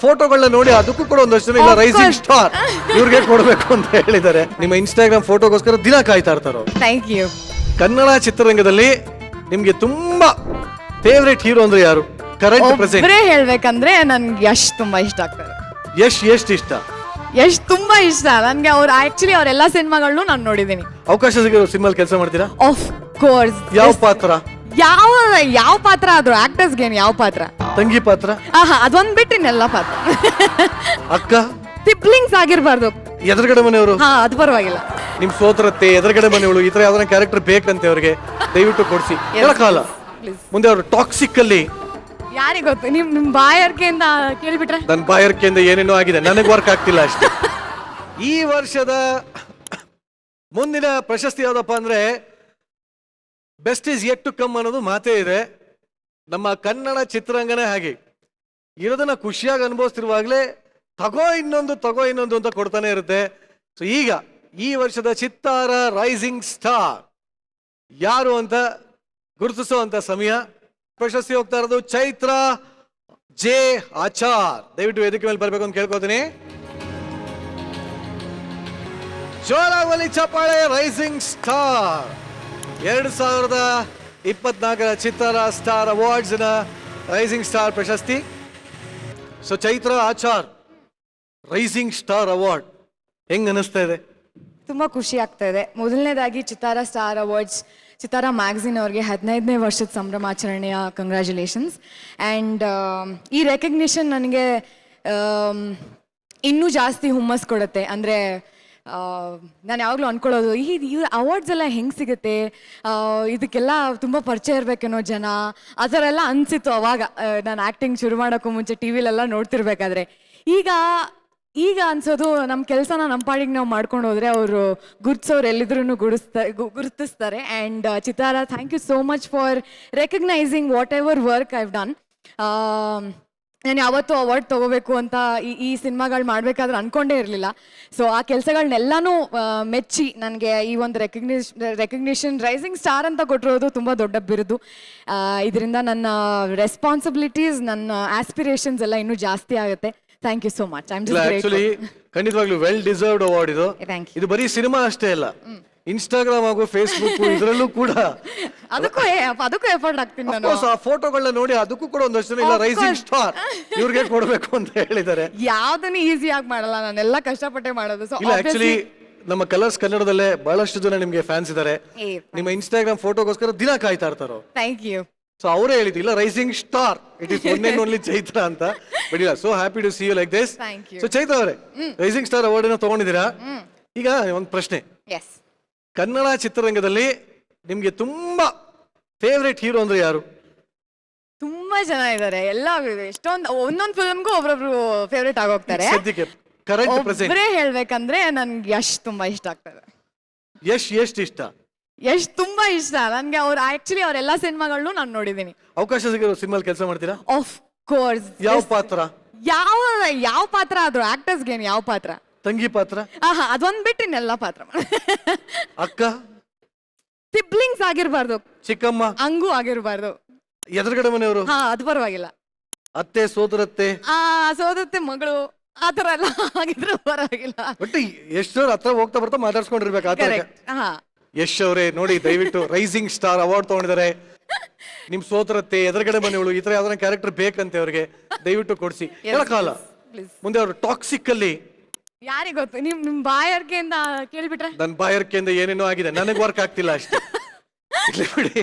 ಫೋಟೋಗಳನ್ನ ನೋಡಿ ಅದಕ್ಕೂ ಕೂಡ ಒಂದಷ್ಟು ಜನ ಇಲ್ಲ ರೈಸಿಂಗ್ ಸ್ಟಾರ್ ಇವ್ರಿಗೆ ಕೊಡಬೇಕು ಅಂತ ಹೇಳಿದ್ದಾರೆ. ನಿಮ್ಮ ಇನ್ಸ್ಟಾಗ್ರಾಮ್ ಫೋಟೋಗೋಸ್ಕರ ದಿನ ಕಾಯ್ತಾ ಇರ್ತಾರೋ. Thank you. ಕನ್ನಡ ಚಿತ್ರರಂಗದಲ್ಲಿ ನಿಮ್ಗೆ ತುಂಬಾ ಫೇವರೇಟ್ ಹೀರೋ ಅಂದ್ರೆ ಯಾರು? ಕರೆಂಟ್ ಪ್ರೆಸೆಂಟ್ ಒಬ್ಬರೇ ಹೇಳ್ಬೇಕಂದ್ರೆ ನನ್ಗೆ ಯಶ್ ತುಂಬಾ ಇಷ್ಟ ಆಗ್ತಾರೆ. ಯಶ್ ಎಷ್ಟು ಇಷ್ಟ? ಯಶ್ ತುಂಬಾ ಇಷ್ಟ ನನ್ಗೆ. ಅವ್ರು ಆಕ್ಚುಲಿ ಅವ್ರೆಲ್ಲಾ ಸಿನಿಮಾಗಳನ್ನು ನಾನು ನೋಡಿದ್ದೀನಿ. ಅವಕಾಶ ಸಿಗೋ ಸಿನಿಮಾ ಕೆಲಸ ಮಾಡ್ತೀರಾ? Of course. ಯಾವ ಪಾತ್ರ? ಯಾವ ಪಾತ್ರ ಆದ್ರೂ ಆಕ್ಟರ್ಸ್ಗೆ ಯಾವ ಪಾತ್ರ? ತಂಗಿ ಪಾತ್ರ? ಅದೊಂದ್ ಬಿಟ್ಟಿನೆಲ್ಲ ಪಾತ್ರ. ಅಕ್ಕ ಸಿಬ್ಲಿಂಗ್ಸ್ ಆಗಿರ್ಬಾರ್ದು. ಎದುರುಗಡೆ ಮನೆಯವರು? ಅದು ಪರವಾಗಿಲ್ಲ. ನಿಮ್ ಸೋದರತ್ತೆ ಎದುರುಗಡೆ ಮನೆಯವಳು ಈ ತರ ಯಾವ್ದಾರ ಕ್ಯಾರೆಕ್ಟರ್ ಬೇಕಂತೆ ಅವ್ರಿಗೆ ದಯವಿಟ್ಟು ಕೊಡ್ಸಿ. ಎಲ್ಲ ಕಾಲ ಮುಂದೆ ಅವರು ಟಾಕ್ಸಿಕ್ ಅಲ್ಲಿ ಯಾರಿಗ್ ಗೊತ್ತು? ನಿಮ್ ಬಾಯರ್ಕೆಯಿಂದ ಕೇಳಿಬಿಟ್ರೆ ನನ್ನ ಬಾಯರ್ಕೆಯಿಂದ ಏನೇನೋ ಆಗಿದೆ, ನನಗೆ ವರ್ಕ್ ಆಗ್ತಿಲ್ಲ ಅಷ್ಟೇ. ಈ ವರ್ಷದ ಮುಂದಿನ ಪ್ರಶಸ್ತಿ ಯಾವ್ದಪ್ಪ ಅಂದ್ರೆ best is yet to come ಅನ್ನೋದು ಮಾತೇ ಇದೆ. ನಮ್ಮ ಕನ್ನಡ ಚಿತ್ರರಂಗನೇ ಹಾಗೆ ಇರೋದನ್ನ ಖುಷಿಯಾಗಿ ಅನುಭವಿಸ್ತಿರುವಾಗಲೇ ತಗೋ ಇನ್ನೊಂದು ಅಂತ ಕೊಡ್ತಾನೆ ಇರುತ್ತೆ. ಸೊ ಈಗ ಈ ವರ್ಷದ ಚಿತ್ತಾರ ರೈಸಿಂಗ್ ಸ್ಟಾರ್ ಯಾರು ಅಂತ ಗುರುತಿಸುವಂತ ಸಮಯ. ಪ್ರಶಸ್ತಿ ಹೋಗ್ತಾ ಇರೋದು ಚೈತ್ರ ಜೆ ಆಚಾರ್. ದಯವಿಟ್ಟು ವೇದಿಕೆ ಮೇಲೆ ಬರ್ಬೇಕು ಅಂತ ಕೇಳ್ಕೊತೀನಿ. ಜೋರಾಗಲಿ ಚಪ್ಪಾಳೆ. Rising star 2024 Chittara star awards ನ ರೈಸಿಂಗ್ ಸ್ಟಾರ್ ಪ್ರಶಸ್ತಿ. So Chaithra Achar rising star award ಹೆಂಗ್ ಅನಿಸ್ತಾ ಇದೆ? ತುಂಬಾ ಖುಷಿ ಆಗ್ತಾ ಇದೆ. ಮೊದಲನೇದಾಗಿ ಚಿತ್ತಾರ ಸ್ಟಾರ್ ಅವಾರ್ಡ್ಸ್ ಚಿತ್ತಾರ ಮ್ಯಾಗಝಿನ್ ಅವ್ರಿಗೆ 15ನೇ ವರ್ಷದ ಸಂಭ್ರಮಾಚರಣೆಯ ಕಂಗ್ರ್ಯಾಚುಲೇಷನ್ಸ್. ಆ್ಯಂಡ್ ಈ ರೆಕಗ್ನಿಷನ್ ನನಗೆ ಇನ್ನೂ ಜಾಸ್ತಿ ಹುಮ್ಮಸ್ ಕೊಡುತ್ತೆ. ಅಂದರೆ ನಾನು ಯಾವಾಗಲೂ ಅಂದ್ಕೊಳ್ಳೋದು ಇವ್ರ ಅವಾರ್ಡ್ಸ್ ಎಲ್ಲ ಹೆಂಗೆ ಸಿಗುತ್ತೆ, ಇದಕ್ಕೆಲ್ಲ ತುಂಬ ಪರಿಚಯ ಇರಬೇಕೇನೋ ಜನ, ಆ ಥರ ಎಲ್ಲ ಅನಿಸಿತ್ತು ಅವಾಗ ನಾನು ಆ್ಯಕ್ಟಿಂಗ್ ಶುರು ಮಾಡೋಕ್ಕೂ ಮುಂಚೆ ಟಿ ವಿಲೆಲ್ಲ ನೋಡ್ತಿರ್ಬೇಕಾದ್ರೆ. ಈಗ ಅನ್ಸೋದು ನಮ್ಮ ಕೆಲಸನ ನಮ್ಮ ಪಾಡಿಗೆ ನಾವು ಮಾಡ್ಕೊಂಡು ಹೋದರೆ ಅವರು ಗುರುತಿಸೋರು ಎಲ್ಲಿದ್ರೂ ಗುರುತಿಸ್ತಾರೆ. And Chittara, thank you so much for recognizing whatever work I've done. ನಾನು ಯಾವತ್ತೂ ಅವಾರ್ಡ್ ತೊಗೋಬೇಕು ಅಂತ ಈ ಸಿನಿಮಾಗಳು ಮಾಡಬೇಕಾದ್ರೆ ಅಂದ್ಕೊಂಡೇ ಇರಲಿಲ್ಲ. ಸೊ ಆ ಕೆಲಸಗಳನ್ನೆಲ್ಲನೂ ಮೆಚ್ಚಿ ನನಗೆ ಈ ಒಂದು ರೆಕಗ್ನಿಷನ್ ರೈಸಿಂಗ್ ಸ್ಟಾರ್ ಅಂತ ಕೊಟ್ಟಿರೋದು ತುಂಬ ದೊಡ್ಡ ಬಿರುದು. ಇದರಿಂದ ನನ್ನ ರೆಸ್ಪಾನ್ಸಿಬಿಲಿಟೀಸ್, ನನ್ನ ಆಸ್ಪಿರೇಷನ್ಸ್ ಎಲ್ಲ ಇನ್ನೂ ಜಾಸ್ತಿ ಆಗುತ್ತೆ. Thank you so much. Actually ಖಂಡಿತವಾಗ್ಲೂ ವೆಲ್ ಡಿಸರ್ವ್ಡ್ ಅವಾರ್ಡ್ ಇದು. ಇದು ಬರೀ ಸಿನಿಮಾ ಅಷ್ಟೇ ಅಲ್ಲ, ಇನ್ಸ್ಟಾಗ್ರಾಮ್ ಹಾಗೂ ಫೇಸ್ಬುಕ್ ಇದರಲ್ಲೂ ಕೂಡ ಅದಕ್ಕೂ ಎಫರ್ಟ್ ಆಗ್ತೀನಿ ನಾನು. ಆ ಫೋಟೋಗಳನ್ನ ನೋಡಿ ಅದಕ್ಕೂ ಕೂಡ ಒಂದಷ್ಟು ಜನ ಇಲ್ಲ ರೈಸಿಂಗ್ ಸ್ಟಾರ್ ಇವ್ರಿಗೆ ಕೊಡಬೇಕು ಅಂತ ಹೇಳಿದ್ದಾರೆ. ಯಾವ್ದನ್ನು ಈಸಿ ಆಗಿ ಮಾಡಲ್ಲ, ನಾನೆಲ್ಲ ಕಷ್ಟಪಟ್ಟೆ ಮಾಡೋದು. ಸೊ ಇಲ್ಲ ಆಕ್ಚುಲಿ ನಮ್ಮ ಕಲರ್ಸ್ ಕನ್ನಡದಲ್ಲೇ ಬಹಳಷ್ಟು ಜನ ನಿಮ್ಗೆ ಫ್ಯಾನ್ಸ್ ಇದ್ದಾರೆ. ನಿಮ್ಮ ಇನ್ಸ್ಟಾಗ್ರಾಮ್ ಫೋಟೋಗೋಸ್ಕರ ದಿನ ಕಾಯ್ತಾ ಇರ್ತಾರೋ. Thank you. ಸೊ ಅವರೇ ಹೇಳಿದ್ದು ಇಲ್ಲ rising star it is one and only Chaithra ಅಂತ. ಬಟ್ ಇಲ್ಲ, so happy to see you like this. So Chaithra ಅವರೇ ರೈಸಿಂಗ್ ಸ್ಟಾರ್ ಅವಾರ್ಡ್ ತಗೊಂಡಿದ್ದೀರಾ. ಈಗ ಒಂದು ಪ್ರಶ್ನೆ, ಕನ್ನಡ ಚಿತ್ರರಂಗದಲ್ಲಿ ನಿಮ್ಗೆ ತುಂಬಾ ಫೇವರೇಟ್ ಹೀರೋ ಅಂದ್ರೆ ಯಾರು? ತುಂಬಾ ಜನ ಇದ್ದಾರೆ. ಎಲ್ಲ ಎಷ್ಟೊಂದು ಒಂದೊಂದು ಫಿಲ್ಮ್ಗೂ ಒಬ್ರೊಬ್ರು ಫೇವರೇಟ್ ಆಗೋಗ್ತಾರೆ. ಸದ್ಯಕ್ಕೆ ಕರೆಂಟ್ ಪ್ರೆಸೆಂಟ್ ಒಬ್ಬರೇ ಹೇಳ್ಬೇಕಂದ್ರೆ ನನ್ಗೆ ಯಶ್ ತುಂಬಾ ಇಷ್ಟ ಆಗ್ತದೆ. ಯಶ್ ಎಷ್ಟು ಇಷ್ಟ? ಯಶ್ ತುಂಬಾ ಇಷ್ಟ ನನ್ಗೆ. ಅವ್ರು ಆಕ್ಚುಲಿ ಅವ್ರೆಲ್ಲಾ ಸಿನಿಮಾಗಳನ್ನು ನಾನು ನೋಡಿದ್ದೀನಿ. ಅವಕಾಶ ಸಿಗೋ ಸಿನಿಮಾ ಕೆಲಸ ಮಾಡ್ತೀರಾ? Of course. ಯಾವ ಪಾತ್ರ? ಯಾವ ಪಾತ್ರ ಆದ್ರೂ ಆಕ್ಟರ್ಸ್ಗೆ ಯಾವ ಪಾತ್ರ? ತಂಗಿ ಪಾತ್ರ? ಅದೊಂದ್ ಬಿಟ್ಟಿನೆಲ್ಲ ಪಾತ್ರ. ಅಕ್ಕ? ಸಿಬ್ಲಿಂಗ್ಸ್ ಆಗಿರ್ಬಾರ್ದು. ಚಿಕ್ಕಮ್ಮ? ಹಂಗೂ ಆಗಿರ್ಬಾರ್ದು. ಎದುರುಗಡೆ ಮನೆಯವರು? ಅದು ಪರವಾಗಿಲ್ಲ. ಅತ್ತೆ ಸೋದರತ್ತೆ? ಸೋದರತ್ತೆ ಮಗಳು ಆ ತರ ಎಲ್ಲ ಆಗಿದ್ರು ಪರವಾಗಿಲ್ಲ. ಬಟ್ ಎಷ್ಟೋ ಹತ್ರ ಹೋಗ್ತಾ ಬರ್ತಾ ಮಾತಾಡ್ಸ್ಕೊಂಡಿರ್ಬೇಕು. ಯಶ್ ಅವರೇ ನೋಡಿ ದಯವಿಟ್ಟು ರೈಸಿಂಗ್ ಸ್ಟಾರ್ ಅವಾರ್ಡ್ ತಗೊಂಡಿದ್ದಾರೆ. ನಿಮ್ ಸೋದರತ್ತೆ ಎದುರುಗಡೆ ಮನೆಯವಳು ಈ ತರ ಯಾವ್ದಾರ ಕ್ಯಾರೆಕ್ಟರ್ ಬೇಕಂತೆ ಅವ್ರಿಗೆ ದಯವಿಟ್ಟು ಕೊಡ್ಸಿ. ಎಲ್ಲ ಕಾಲ ಮುಂದೆ ಅವರು ಟಾಕ್ಸಿಕ್ ಅಲ್ಲಿ ಯಾರಿಗ್ ಗೊತ್ತು? ನಿಮ್ ಬಾಯರ್ಕೆಯಿಂದ ಕೇಳಿಬಿಟ್ರೆ ನನ್ನ ಬಾಯರ್ಕೆಯಿಂದ ಏನೇನೋ ಆಗಿದೆ, ನನಗೆ ವರ್ಕ್ ಆಗ್ತಿಲ್ಲ ಅಷ್ಟೇ. ಬಿಡಿ.